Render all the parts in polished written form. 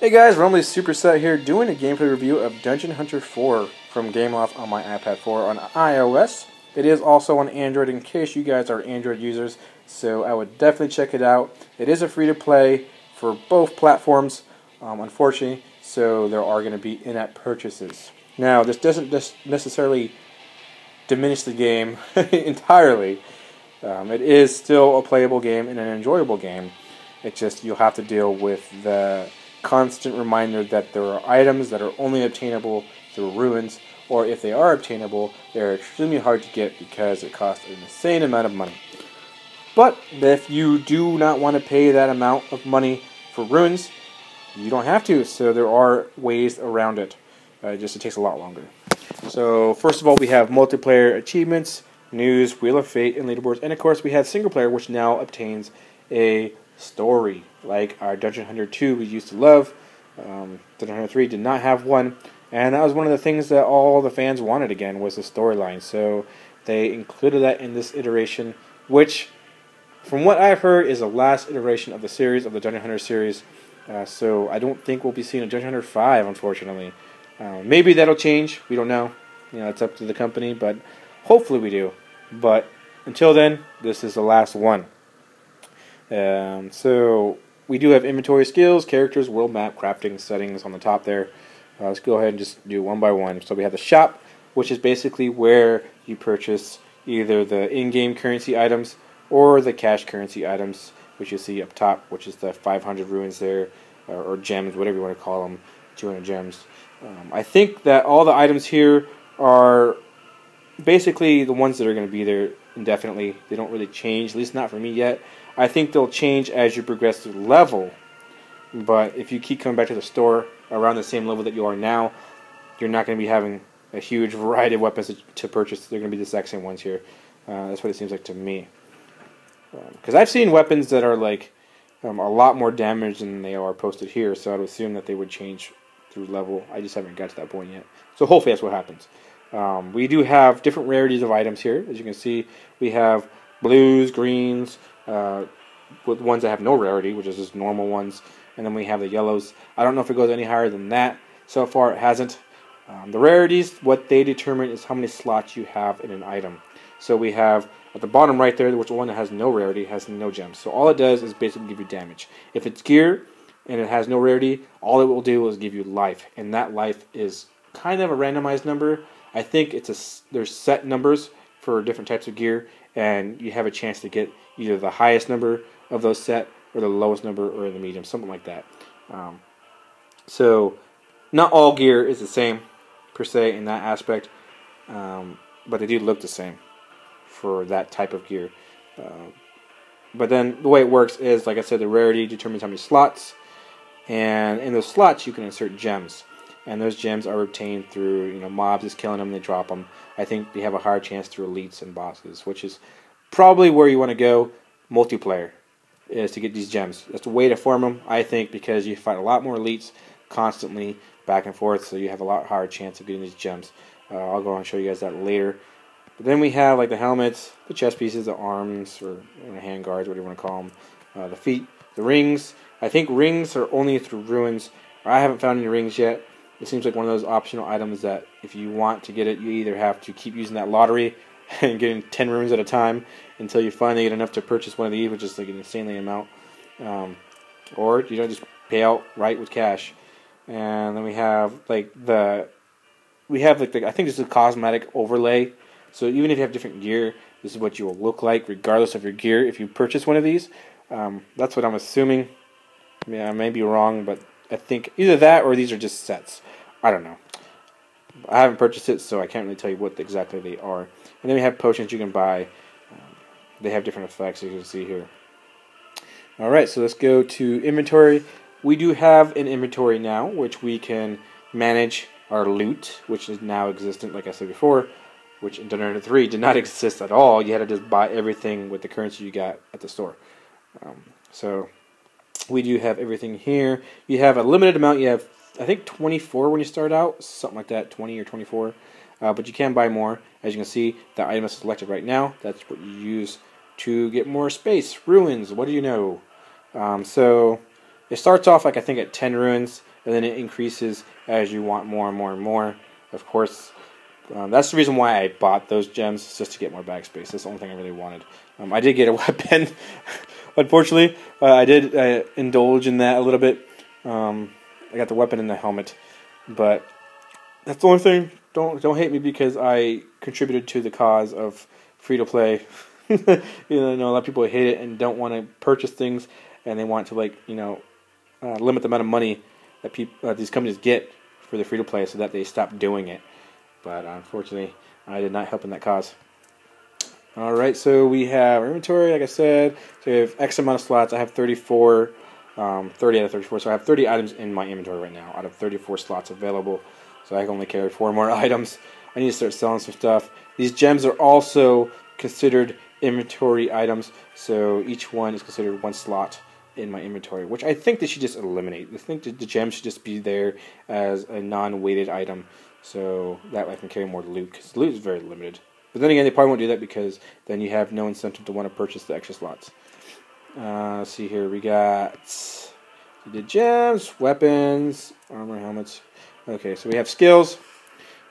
Hey guys, Rumley Superset here doing a gameplay review of Dungeon Hunter 4 from Gameloft on my iPad 4 on iOS. It is also on Android in case you guys are Android users, so I would definitely check it out. It is a free-to-play for both platforms, unfortunately, so there are going to be in-app purchases. Now, this doesn't necessarily diminish the game entirely. It is still a playable game and an enjoyable game. It's just you'll have to deal with the constant reminder that there are items that are only obtainable through ruins, or if they are obtainable, they're extremely hard to get because it costs an insane amount of money. But if you do not want to pay that amount of money for ruins, you don't have to, so there are ways around it. Just it takes a lot longer. So first of all, we have multiplayer achievements, news, Wheel of Fate, and leaderboards, and of course we have single player, which now obtains a story, like our Dungeon Hunter 2 we used to love. Dungeon Hunter 3 did not have one, and that was one of the things that all the fans wanted again, was the storyline. So they included that in this iteration, which, from what I've heard, is the last iteration of the series, of the Dungeon Hunter series. So I don't think we'll be seeing a Dungeon Hunter 5, unfortunately. Maybe that'll change. We don't know. It's up to the company, but hopefully we do. But until then, this is the last one. So we do have inventory, skills, characters, world map, crafting, settings on the top there. Let's go ahead and just do one by one. So we have the shop, which is basically where you purchase either the in-game currency items or the cash currency items, which you see up top, which is the 500 ruins there, or gems, whatever you want to call them, 200 gems. I think that all the items here are basically the ones that are going to be there indefinitely. They don't really change, at least not for me yet. I think they'll change as you progress through the level, but if you keep coming back to the store around the same level that you are now, you're not going to be having a huge variety of weapons to purchase. They're going to be the exact same ones here. That's what it seems like to me. Because I've seen weapons that are like a lot more damage than they are posted here, so I'd assume that they would change through level. I just haven't got to that point yet. So hopefully that's what happens. We do have different rarities of items here. As you can see, we have blues, greens, with ones that have no rarity, which is just normal ones, and then we have the yellows. I don't know if it goes any higher than that. So far it hasn't. The rarities, what they determine is how many slots you have in an item. So we have at the bottom right there, which one that has no rarity, has no gems. So all it does is basically give you damage. If it's gear and it has no rarity, all it will do is give you life, and that life is kind of a randomized number. I think there's set numbers for different types of gear, and you have a chance to get either the highest number of those set or the lowest number or in the medium, something like that. So not all gear is the same per se in that aspect, but they do look the same for that type of gear. But then the way it works is, like I said, the rarity determines how many slots, and in those slots you can insert gems. And those gems are obtained through, mobs just killing them, they drop them. I think they have a higher chance through elites and bosses, which is probably where you want to go multiplayer, is to get these gems. That's the way to farm them, I think, because you fight a lot more elites constantly back and forth, so you have a lot higher chance of getting these gems. I'll go and show you guys that later. But then we have like the helmets, the chest pieces, the arms, or hand guards, whatever you want to call them, the feet, the rings. I think rings are only through ruins. I haven't found any rings yet. It seems like one of those optional items that if you want to get it, you either have to keep using that lottery and getting 10 runes at a time until you finally get enough to purchase one of these, which is like an insanely amount, or just pay out right with cash. And then we have I think this is a cosmetic overlay. So even if you have different gear, this is what you will look like regardless of your gear if you purchase one of these. That's what I'm assuming. I may be wrong, but I think either that or these are just sets. I don't know. I haven't purchased it, so I can't really tell you what exactly they are. And then we have potions you can buy. They have different effects, as you can see here. Alright, so let's go to inventory. We do have an inventory now, which we can manage our loot, which is now existent, like I said before, which in Dungeon Hunter 3 did not exist at all. You had to just buy everything with the currency you got at the store. So we do have everything here. You have a limited amount. You have, I think, 24 when you start out, something like that, 20 or 24. But you can buy more. As you can see, the item is selected right now. That's what you use to get more space. Ruins, what do you know? So it starts off, like, I think at 10 ruins, and then it increases as you want more and more and more. Of course, that's the reason why I bought those gems, just to get more bag space. That's the only thing I really wanted. I did get a weapon. Unfortunately, I did indulge in that a little bit. I got the weapon and the helmet, but that's the only thing. Don't hate me because I contributed to the cause of free-to-play. You know, a lot of people hate it and don't want to purchase things, and they want to limit the amount of money that these companies get for the free-to-play so that they stop doing it. But unfortunately, I did not help in that cause. Alright, so we have our inventory, like I said. So we have X amount of slots. I have 34, 30 out of 34. So I have 30 items in my inventory right now out of 34 slots available. So I can only carry 4 more items. I need to start selling some stuff. These gems are also considered inventory items. So each one is considered 1 slot in my inventory, which I think they should just eliminate. I think that the gems should just be there as a non-weighted item, so that way I can carry more loot, because loot is very limited. But then again, they probably won't do that because then you have no incentive to want to purchase the extra slots. Let's see here, we did gems, weapons, armor, helmets. Okay, so we have skills.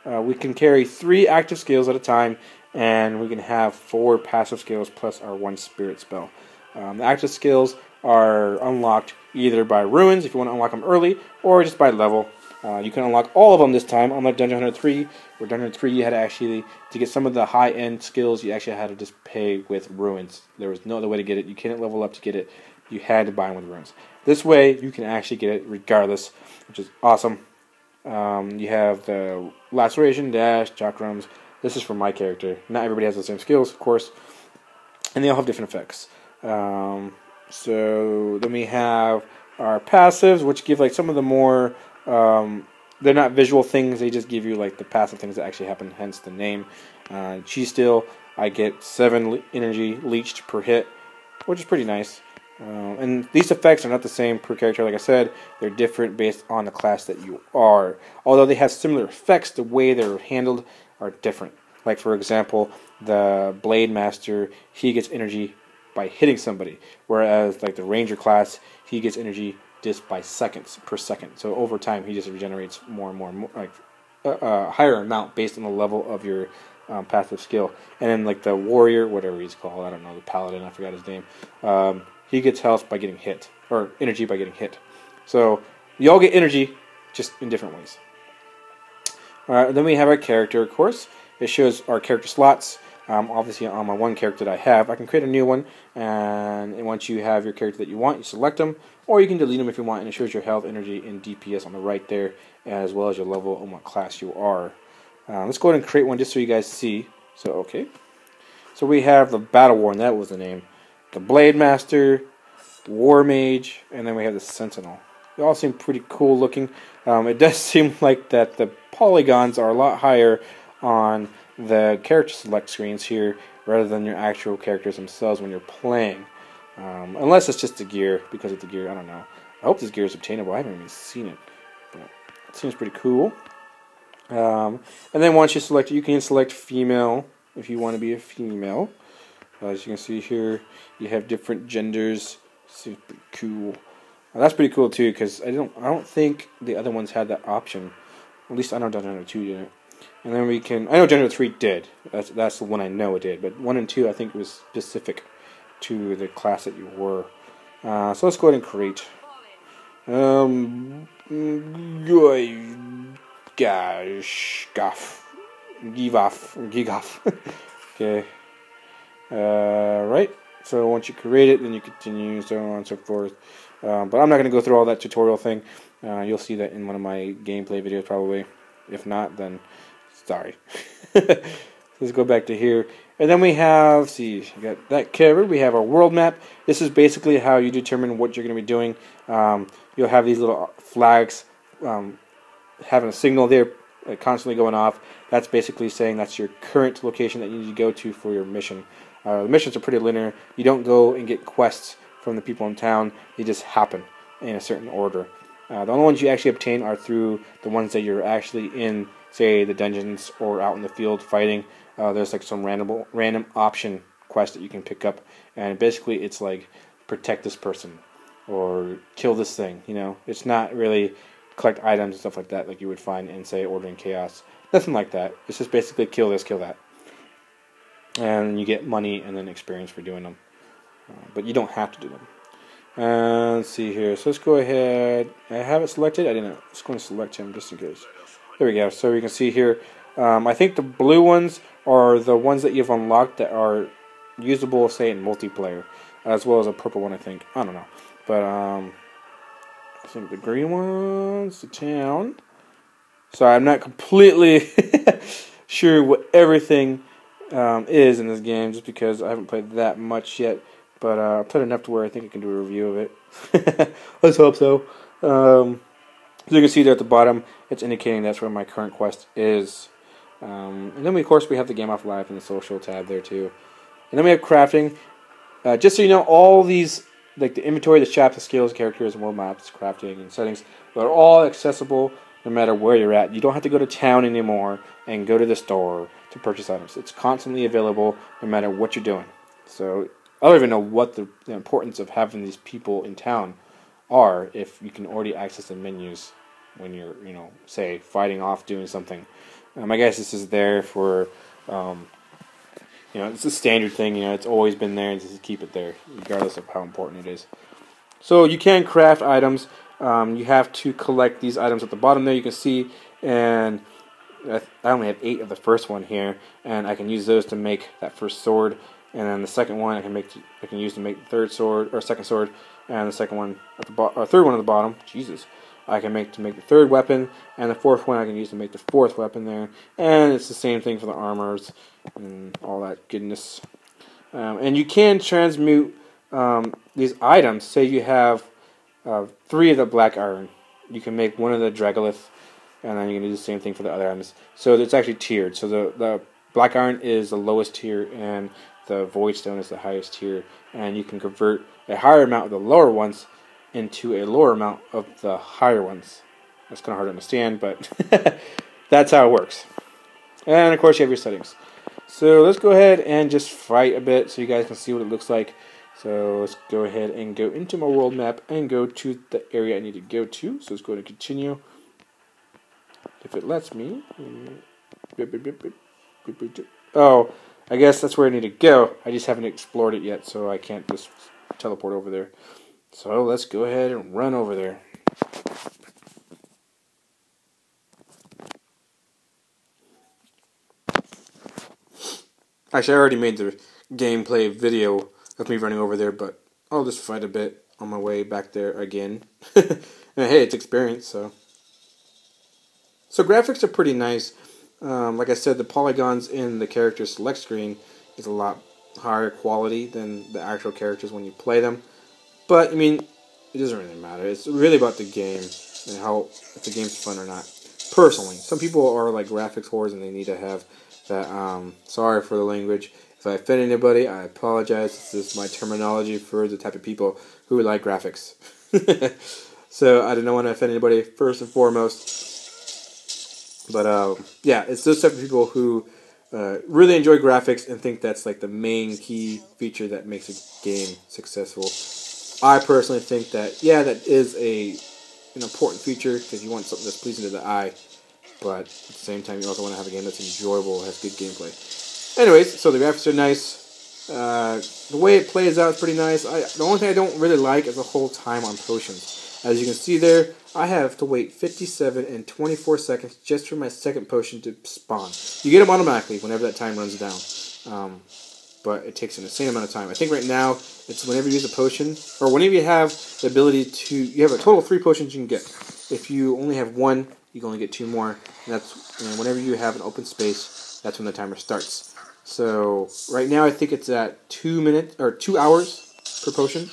We can carry 3 active skills at a time, and we can have 4 passive skills plus our 1 spirit spell. The active skills are unlocked either by ruins, if you want to unlock them early, or just by level. You can unlock all of them this time, unlike Dungeon 103, where Dungeon 103 you had to get some of the high-end skills, you actually had to just pay with ruins. There was no other way to get it. You couldn't level up to get it. You had to buy them with ruins. This way, you can actually get it regardless, which is awesome. You have the laceration, dash, chakrams. This is for my character. Not everybody has the same skills, of course, and they all have different effects. So then we have our passives, which give like some of the more they're not visual things, they just give you like the passive things that actually happen, hence the name. Cheese Steel, I get 7 energy leached per hit, which is pretty nice. And these effects are not the same per character, like I said. They're different based on the class that you are. Although they have similar effects, the way they're handled are different. Like for example, the Blade Master, he gets energy by hitting somebody, whereas like the Ranger class, he gets energy just by seconds per second. So over time, he just regenerates more and more, like a higher amount based on the level of your passive skill. And then like the Warrior, whatever he's called, I don't know, the Paladin, I forgot his name. He gets health by getting hit, or energy by getting hit. So you all get energy, just in different ways. Alright, then we have our character, of course. It shows our character slots. Obviously, on my one character that I have, I can create a new one, and once you have your character that you want, you select them, or you can delete them if you want, and it shows your health, energy, and DPS on the right there, as well as your level and what class you are. Let's go ahead and create one just so you guys see. So, okay. So we have the Battle War, and that was the name. The Blade Master, War Mage, and then we have the Sentinel. They all seem pretty cool looking. It does seem like that the polygons are a lot higher on the character select screens here rather than your actual characters themselves when you're playing. Unless it's just the gear, because of the gear, I don't know. I hope this gear is obtainable. I haven't even seen it, but it seems pretty cool. And then once you select it, you can select female if you want to be a female. As you can see here, you have different genders. Seems pretty cool. That's pretty cool too, because I don't think the other ones had that option. At least I know Dungeon 2 didn't. And then we can, I know Dungeon 3 did. That's the one I know it did. But 1 and 2 I think was specific to the class that you were. So let's go ahead and create. Gigoff. Okay. Right. So once you create it, then you continue, so on and so forth. But I'm not going to go through all that tutorial thing. You'll see that in one of my gameplay videos probably. If not, then sorry. Let's go back to here. And then we have, we got that covered. We have our world map. This is basically how you determine what you're going to be doing. You'll have these little flags having a signal there constantly going off. That's basically saying that's your current location that you need to go to for your mission. The missions are pretty linear. You don't go and get quests from the people in town. They just happen in a certain order. The only ones you actually obtain are through the ones that you're actually in, say, the dungeons or out in the field fighting. There's like some random option quest that you can pick up, and basically it's like protect this person or kill this thing. You know, it's not really collect items and stuff like that, like you would find in, say, Order and Chaos. Nothing like that. It's just basically kill this, kill that. And you get money and then experience for doing them. But you don't have to do them. Let's see here. So let's go ahead. I have it selected. I didn't. Just going to select him just in case. There we go. So you can see here. I think the blue ones are the ones that you've unlocked that are usable, say, in multiplayer, as well as a purple one, I think. I don't know. But I think the green one's the town. So I'm not completely sure what everything is in this game, just because I haven't played that much yet. But I've played enough to where I think I can do a review of it. Let's hope so. So you can see there at the bottom, it's indicating that's where my current quest is. And then, of course, we have the Gameloft Live and the social tab there, too. And then we have crafting. Just so you know, all these, like the inventory, the shop, the skills, characters, world maps, crafting, and settings, they're all accessible no matter where you're at. You don't have to go to town anymore and go to the store to purchase items. It's constantly available no matter what you're doing. So I don't even know what the importance of having these people in town are if you can already access the menus when you're, say, fighting off, doing something. I guess this is there for, it's a standard thing. It's always been there, and just keep it there, regardless of how important it is. So you can craft items. You have to collect these items at the bottom there. You can see, and I only have 8 of the first one here, and I can use those to make that first sword. And then the second one I can use to make the third sword, or second sword, and the second one at the bottom, or third one at the bottom. Jesus, I can make to make the third weapon, and the fourth one I can use to make the fourth weapon there. And it's the same thing for the armors and all that goodness. And you can transmute these items. Say you have 3 of the black iron, you can make 1 of the Dragolith, and then you can do the same thing for the other items. So it's actually tiered. So the black iron is the lowest tier, and the void stone is the highest tier, and you can convert a higher amount of the lower ones into a lower amount of the higher ones. That's kind of hard to understand, but that's how it works. And of course you have your settings. So let's go ahead and just fight a bit so you guys can see what it looks like. So let's go ahead and go into my world map and go to the area I need to go to. So let's go ahead and continue. If it lets me. Oh, I guess that's where I need to go. I just haven't explored it yet, so I can't just teleport over there. So let's go ahead and run over there. Actually, I already made the gameplay video of me running over there, but I'll just fight a bit on my way back there again. And hey, it's experience, so. So graphics are pretty nice. Like I said, the polygons in the character select screen is a lot higher quality than the actual characters when you play them. But, I mean, it doesn't really matter. It's really about the game and how, if the game's fun or not. Personally, some people are like graphics whores and they need to have that, sorry for the language. If I offend anybody, I apologize. This is my terminology for the type of people who like graphics. So, I don't want to offend anybody, first and foremost. But, yeah, it's those type of people who really enjoy graphics and think that's like the main key feature that makes a game successful. I personally think that, yeah, that is an important feature because you want something that's pleasing to the eye, but at the same time you also want to have a game that's enjoyable, has good gameplay. Anyways, so the graphics are nice. The way it plays out is pretty nice. The only thing I don't really like is the whole time on potions. As you can see there, I have to wait 57 and 24 seconds just for my second potion to spawn. You get them automatically whenever that time runs down. But it takes an insane amount of time. I think right now, it's whenever you use a potion, or whenever you have the ability to, you have a total of 3 potions you can get. If you only have 1, you can only get 2 more. And whenever you have an open space, that's when the timer starts. So right now I think it's at 2 hours per potion.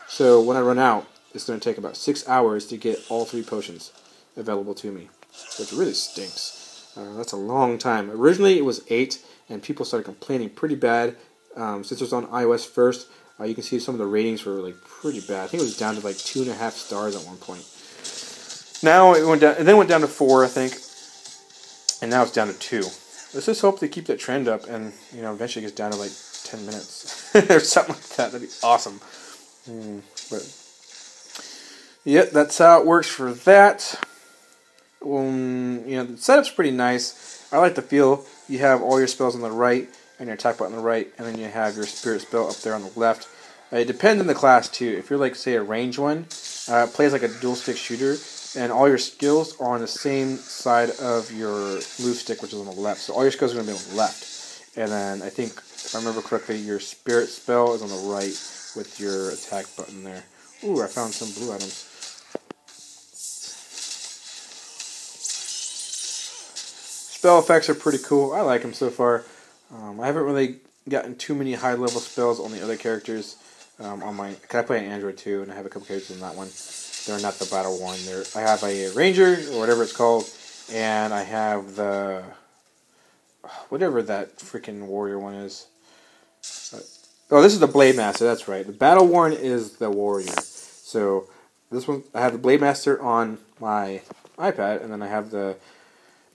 So when I run out, it's going to take about 6 hours to get all 3 potions available to me, which really stinks. That's a long time. Originally it was 8, and people started complaining pretty bad. Since it was on iOS first, you can see some of the ratings were like pretty bad. I think it was down to like 2.5 stars at one point. Now it went down, and then went down to 4, I think, and now it's down to 2. Let's just hope they keep that trend up, and eventually it gets down to like 10 minutes or something like that. That'd be awesome. But yeah, that's how it works for that. You know, the setup's pretty nice. I like the feel. You have all your spells on the right and your attack button on the right, and then you have your spirit spell up there on the left. It depends on the class too. If you're like, say, a range one, it plays like a dual stick shooter, and all your skills are on the same side of your move stick, which is on the left. So all your skills are going to be on the left. And then I think, if I remember correctly, your spirit spell is on the right with your attack button there. Ooh, I found some blue items. Spell effects are pretty cool. I like them so far. I haven't really gotten too many high-level spells on the other characters. On my, cause I play an Android too, and I have a couple characters on that one. They're not the battle one. I have a ranger or whatever it's called, and I have the whatever that freaking warrior one is. Oh, this is the blade master. That's right. The battle worn is the warrior. So this one, I have the blade master on my iPad, and then I have the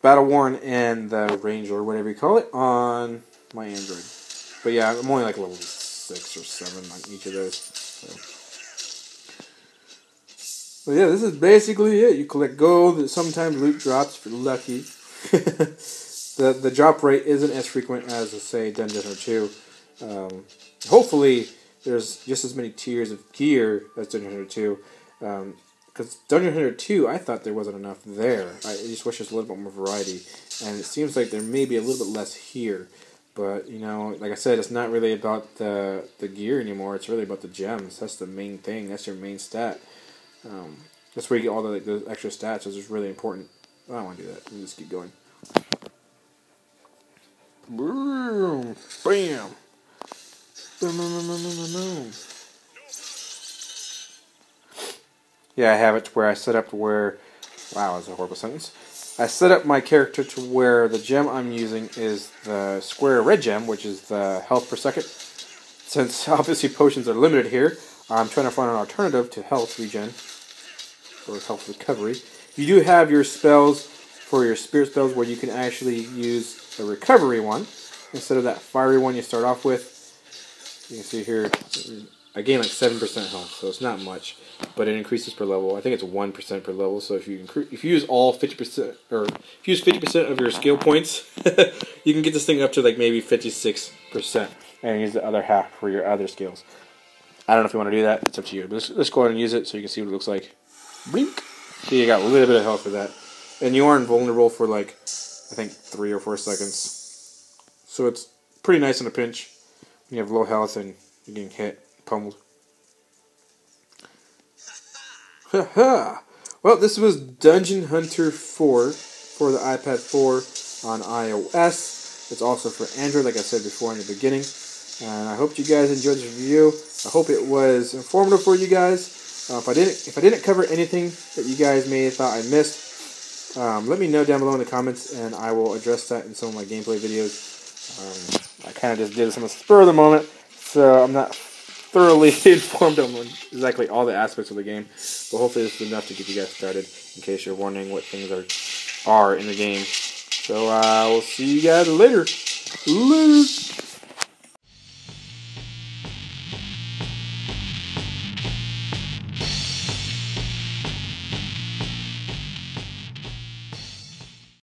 battle worn and the ranger or whatever you call it on my Android. But yeah, I'm only like level 6 or 7 on each of those. So yeah, this is basically it. You collect gold. Sometimes loot drops if you're lucky. The drop rate isn't as frequent as, say, Dungeon Hunter 2. Hopefully, there's just as many tiers of gear as Dungeon Hunter 2. Because Dungeon Hunter 2, I thought there wasn't enough there. I just wish there's a little bit more variety. And it seems like there may be a little bit less here. But, you know, like I said, it's not really about the gear anymore. It's really about the gems. That's the main thing. That's your main stat. That's where you get all the extra stats, which is really important. I don't want to do that. Let me just keep going. Boom! Bam! No. Yeah, I have it to where I set up to where... Wow, that's a horrible sentence. I set up my character to where the gem I'm using is the square red gem, which is the health per second. Since obviously potions are limited here, I'm trying to find an alternative to health regen, or health recovery. You do have your spells for your spirit spells where you can actually use a recovery one, instead of that fiery one you start off with. You can see here, I gain like 7% health, so it's not much, but it increases per level. I think it's 1% per level. So if you use all 50%, or if you use 50% of your skill points, you can get this thing up to like maybe 56%, and use the other half for your other skills. I don't know if you want to do that. It's up to you. But let's go ahead and use it so you can see what it looks like. Blink. See, you got a little bit of health for that, and you are invulnerable for like I think 3 or 4 seconds. So it's pretty nice in a pinch when you have low health and you're getting hit. Pummeled. Haha! Well, this was Dungeon Hunter 4 for the iPad 4 on iOS. It's also for Android, like I said before in the beginning. And I hope you guys enjoyed this review. I hope it was informative for you guys. If I didn't cover anything that you guys may have thought I missed, let me know down below in the comments, and I will address that in some of my gameplay videos. I kind of just did this on the spur of the moment, so I'm not thoroughly informed on exactly all the aspects of the game, but hopefully this is enough to get you guys started in case you're wondering what things are in the game. So we'll see you guys later.